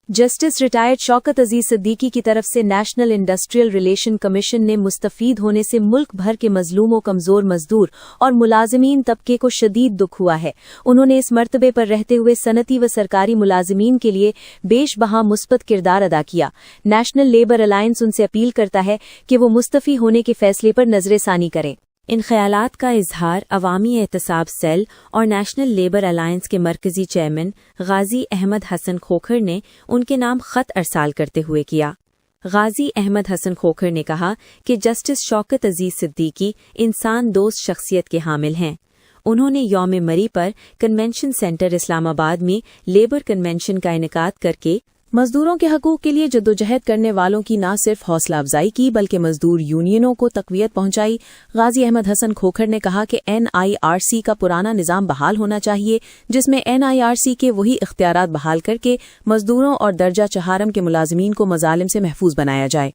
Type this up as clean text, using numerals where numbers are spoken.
Justice retired Shaukat अजीज सिद्दीकी की तरफ से नेशनल इंडस्ट्रियल रिलेशन कमीशन ने मुस्तफीद होने से मुल्क भर के मजलूमों, कमजोर मजदूर और मुलाजिमीन तबके को शदीद दुख हुआ है। उन्होंने इस मर्तबे पर रहते हुए सनती व सरकारी मुलाजिमीन के लिए बेशबहा मुस्बत किरदार अदा किया। नेशनल लेबर अलायंस उनसे अपील करता है कि वो मुस्तफी होने के फैसले पर नजरसानी करें। इन ख्यालात का इजहार अवामी एहतसाब सेल और नेशनल लेबर अलायंस के मरकजी चेयरमैन गाजी अहमद हसन खोखर ने उनके नाम खत अरसाल करते हुए किया। गाजी अहमद हसन खोखर ने कहा कि जस्टिस शौकत अजीज सिद्दीकी इंसान दोस्त शख्सियत के हामिल हैं। उन्होंने यौम मरी पर कन्वेंशन सेंटर इस्लामाबाद में लेबर कन्वेंशन का इनेकाद करके मजदूरों के हकूक के लिए जद्दोजहद करने वालों की न सिर्फ हौसला अफजाई की बल्कि मजदूर यूनियनों को तकवीयत पहुंचाई। गाजी अहमद हसन खोखर ने कहा कि NIRC का पुराना निज़ाम बहाल होना चाहिए, जिसमें NIRC के वही इख्तियारात बहाल करके मजदूरों और दर्जा चहारम के मुलाजमीन को मजालिम से महफूज बनाया जाए।